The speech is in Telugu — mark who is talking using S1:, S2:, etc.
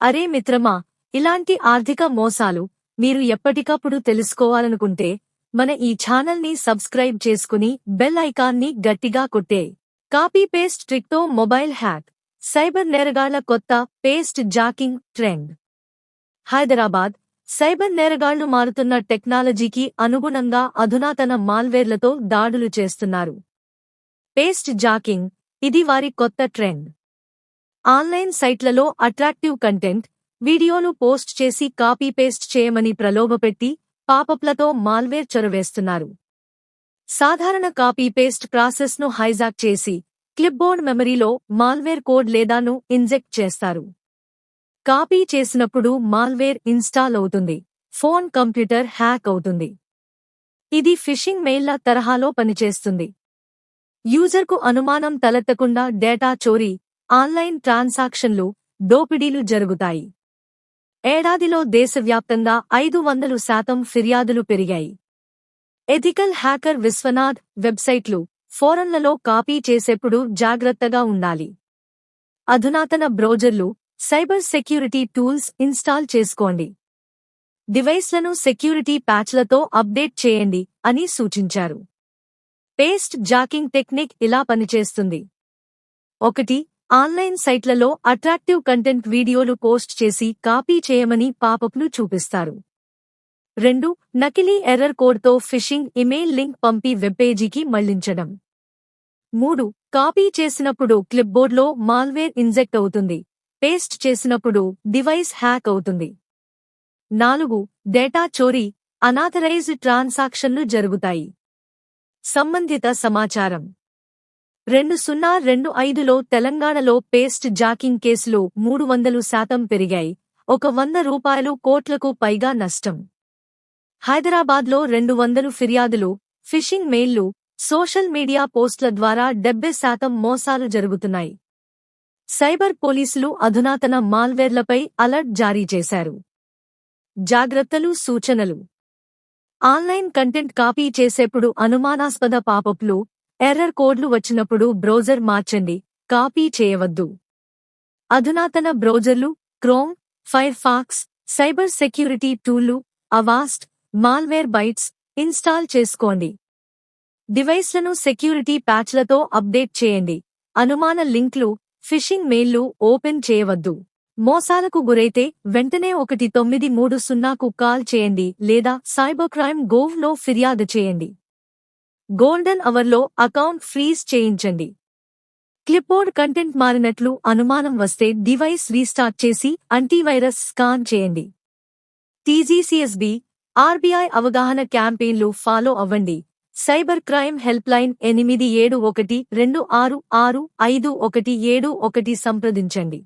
S1: అరే మిత్రమా, ఇలాంటి ఆర్థిక మోసాలు మీరు ఎప్పటికప్పుడు తెలుసుకోవాలనుకుంటే మన ఈ ఛానల్ని సబ్స్క్రైబ్ చేసుకుని బెల్ ఐకాన్ని గట్టిగా కొట్టే. కాపీ పేస్ట్ ట్రిక్తో మొబైల్ హ్యాక్, సైబర్ నేరగాళ్ల కొత్త pastejacking trend. Hyderabad cyber నేరగాళ్లు మారుతున్న టెక్నాలజీకి అనుగుణంగా అధునాతన మాల్వేర్లతో దాడులు చేస్తున్నారు. పేస్ట్ జాకింగ్, ఇది వారి కొత్త ట్రెండ్. ఆన్లైన్ సైట్లలో అట్రాక్టివ్ కంటెంట్, వీడియోలు పోస్ట్ చేసి కాపీ పేస్ట్ చేయమని ప్రలోభపెట్టి పాపప్లతో మాల్వేర్ చొరవేస్తున్నారు. సాధారణ కాపీ పేస్ట్ ప్రాసెస్ను హైజాక్ చేసి క్లిప్బోర్డ్ మెమరీలో మాల్వేర్ కోడ్ లేదాను ఇంజెక్ట్ చేస్తారు. కాపీ చేసినప్పుడు మాల్వేర్ ఇన్స్టాల్ అవుతుంది, ఫోన్ కంప్యూటర్ హ్యాక్ అవుతుంది. ఇది ఫిషింగ్ మెయిల్ల తరహాలో పనిచేస్తుంది. యూజర్కు అనుమానం తలెత్తకుండా డేటా చోరీ, ఆన్లైన్ ట్రాన్సాక్షన్లు, దోపిడీలు జరుగుతాయి. ఏడాదిలో దేశవ్యాప్తంగా 500% ఫిర్యాదులు పెరిగాయి. ఎథికల్ హ్యాకర్ విశ్వనాథ్, వెబ్సైట్లు, ఫోరన్లలో కాపీ చేసేప్పుడు జాగ్రత్తగా ఉండాలి. అధునాతన బ్రౌజర్లు, సైబర్ సెక్యూరిటీ టూల్స్ ఇన్స్టాల్ చేసుకోండి. డివైస్లను సెక్యూరిటీ ప్యాచ్లతో అప్డేట్ చేయండి అని సూచించారు. పేస్ట్ జాకింగ్ టెక్నిక్ ఇలా పనిచేస్తుంది. 1. ఆన్లైన్ సైట్లలో అట్రాక్టివ్ కంటెంట్ వీడియోలు పోస్ట్ చేసి కాపీ చేయమని పాపప్లు చూపిస్తారు. 2. నకిలీ ఎర్రర్ కోడ్తో ఫిషింగ్ ఇమెయిల్ లింక్ పంపి వెబ్పేజీకి మళ్లించడం. 3. కాపీ చేసినప్పుడు క్లిప్బోర్డ్లో మాల్వేర్ ఇంజెక్ట్ అవుతుంది, పేస్ట్ చేసినప్పుడు డివైస్ హ్యాక్ అవుతుంది. 4. డేటా చోరీ, అనాథరైజ్డ్ ట్రాన్సాక్షన్లు జరుగుతాయి. సంబంధిత సమాచారం. 2025లో తెలంగాణలో పేస్ట్ జాకింగ్ కేసులు 300% పెరిగాయి, 100 కోట్లకు పైగా నష్టం. హైదరాబాద్లో 200 ఫిర్యాదులు, ఫిషింగ్ మెయిల్లు, సోషల్ మీడియా పోస్ట్ల ద్వారా 70% మోసాలు జరుగుతున్నాయి. సైబర్ పోలీసులు అధునాతన మాల్వేర్లపై అలర్ట్ జారీ చేశారు. జాగ్రత్తలు, సూచనలు. ఆన్లైన్ కంటెంట్ కాపీ చేసేప్పుడు అనుమానాస్పద పాపప్లు, ఎర్రర్ కోడ్లు వచ్చినప్పుడు బ్రౌజర్ మార్చండి, కాపీ చేయవద్దు. అధునాతన బ్రౌజర్లు, Chrome, Firefox, cyber security టూళ్లు, అవాస్ట్, మాల్వేర్ బైట్స్ ఇన్స్టాల్ చేసుకోండి. డివైస్లను సెక్యూరిటీ ప్యాచ్లతో అప్డేట్ చేయండి. అనుమాన లింక్లు, ఫిషింగ్ మెయిల్లు ఓపెన్ చేయవద్దు. మోసాలకు గురైతే వెంటనే 1930కు కాల్ చేయండి లేదా cybercrime.gov.in లో ఫిర్యాదు చేయండి. గోల్డెన్ అవర్లో అకౌంట్ ఫ్రీజ్ చేయించండి. క్లిప్బోర్డ్ కంటెంట్ మారినట్లు అనుమానం వస్తే డివైస్ రీస్టార్ట్ చేసి యాంటీవైరస్ స్కాన్ చేయండి. TGCSB, RBI అవగాహన క్యాంపెయిన్లు ఫాలో అవ్వండి. సైబర్ క్రైమ్ హెల్ప్లైన్ 8712666517 సంప్రదించండి.